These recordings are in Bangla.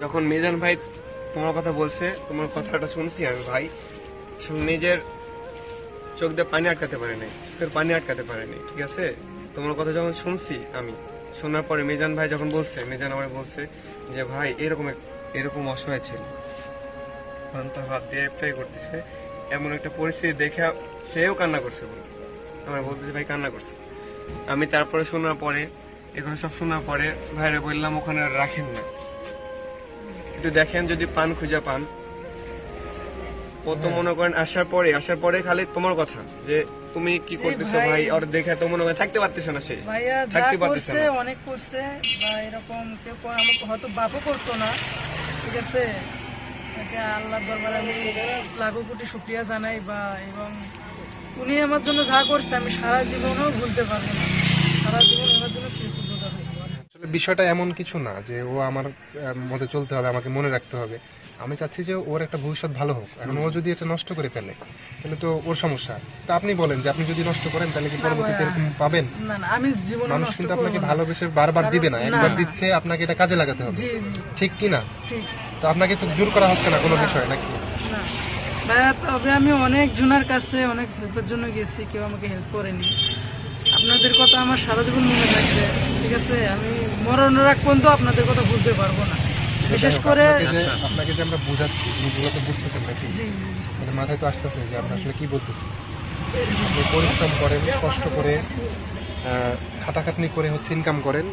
যখন মিজান ভাই তোমার কথা বলছে, তোমার কথাটা শুনছি আমি ভাই, নিজের চোখ দিয়ে পানি আটকাতে পারে নাই, চোখের পানি আটকাতে পারেনি, ঠিক আছে। তোমার কথা যখন শুনছি আমি, শোনার পরে মিজান ভাই যখন বলছে, মিজান আমার বলছে যে ভাই এরকম অসহায় ছিল, তার হাত দিয়ে ইফতারি করতেছে, এমন একটা পরিস্থিতি দেখে সেও কান্না করছে, আমার বলতেছে ভাই কান্না করছে। আমি তারপরে শোনার পরে, এগুলো সব শোনার পরে ভাইরে বললাম ওখানে আর রাখেন না, একটু দেখেন যদি পান খুঁজে পান। ও তো মনে করেন আসার পরে খালি তোমার কথা যে তুমি কি করতেছো ভাই, আর দেখে তো মনে হয় থাকতে পারতেছে না, সে থাকতে পারতেছে না, অনেক করছে বা এরকম কেউ আমাকে হয়তো বাপও করতো না, ঠিক আছে। আল্লাহর দরবারে আমি লাখো কোটি শুকরিয়া জানাই, বা এবং উনি আমার জন্য যা করছে আমি সারা জীবনেও ভুলতে পারবো না, সারা জীবন ওনার জন্য কৃতজ্ঞতা থাকবো। আসলে বিষয়টা এমন কিছু না যে ও আমার মতে চলতে হবে, আমাকে মনে রাখতে হবে। আমি চাচ্ছি যে ওর একটা ভবিষ্যৎ ভালো হোক। এখন ও যদি এটা নষ্ট করে ফেলে তাহলে তো ওর সমস্যা। তা আপনি বলেন যে আপনি যদি নষ্ট করেন তাহলে কি পরবর্তীতে এরকম পাবেন? না না, আমি জীবনে মানুষ কিন্তু আপনাকে ভালোবেসে বারবার দিবে না, একবার দিচ্ছে, আপনাকে এটা কাজে লাগাতে হবে, ঠিক কি না? তো আপনাকে তো জোর করা হচ্ছে না কোনো বিষয় নাকি? তবে আমি অনেক জনের কাছে অনেক হেল্পের জন্য গেছি, কেউ আমাকে হেল্প করেনি। আপনাদের কথা আমার সারা জীবন মনে থাকবে, ঠিক আছে। আমি মরণের আগ পর্যন্ত আপনাদের কথা ভুলতে পারবো না। বিশেষ করে আপনাকে যে আমরা বুঝাচ্ছি, জিনিসগুলো তো বুঝতেছেন নাকি? মাথায় তো আসতেছে যে আমরা আসলে কি বলতেছি। আপনি পরিশ্রম করেন, কষ্ট করে খাটাখাটনি করে হচ্ছে ইনকাম করেন,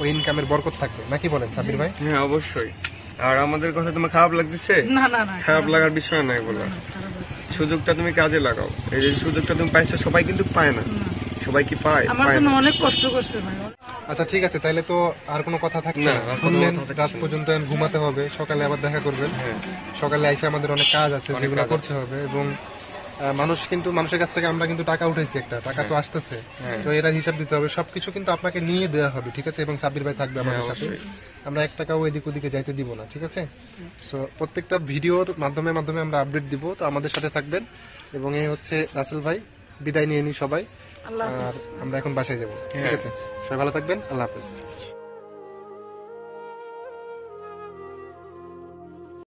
ওই ইনকামের বরকত থাকবে নাকি বলেন সাবির ভাই? হ্যাঁ অবশ্যই। আর আমাদের কথা তোমার খারাপ লাগতেছে? না না না, খারাপ লাগার বিষয় নাই বলা, সুযোগটা তুমি কাজে লাগাও। এই যে সুযোগটা তুমি পাইছো, সবাই কিন্তু পায় না, সবাই কি পায়? আমার জন্য অনেক কষ্ট করছে ভাই। আচ্ছা ঠিক আছে, তাহলে তো আর কোনো কথা থাকছে না। শুনলেন, রাত পর্যন্ত ঘুমাতে হবে, সকালে আবার দেখা করবেন। সকালে এসে আমাদের অনেক কাজ আছে যেগুলো করতে হবে, এবং মানুষের কাছ থেকে আমরা কিন্তু টাকা উঠেছি, একটা টাকা তো আসতেছে, তো এরা হিসাব দিতে হবে। সবকিছু কিন্তু আপনাকে নিয়ে দেওয়া হবে, ঠিক আছে। এবং সাব্বির ভাই থাকবে আমাদের সাথে, আমরা 1 টাকাও এদিক ওদিকে যাইতে দিব না, ঠিক আছে। সো প্রত্যেকটা ভিডিওর মাধ্যমে আমরা আপডেট দিব, তো আমাদের সাথে থাকবেন। এবং এই হচ্ছে রাসেল ভাই, বিদায় নিয়ে নি সবাই, আর আমরা এখন বাসায় যাবো, ঠিক আছে। সবাই ভালো থাকবেন, আল্লাহ হাফেজ।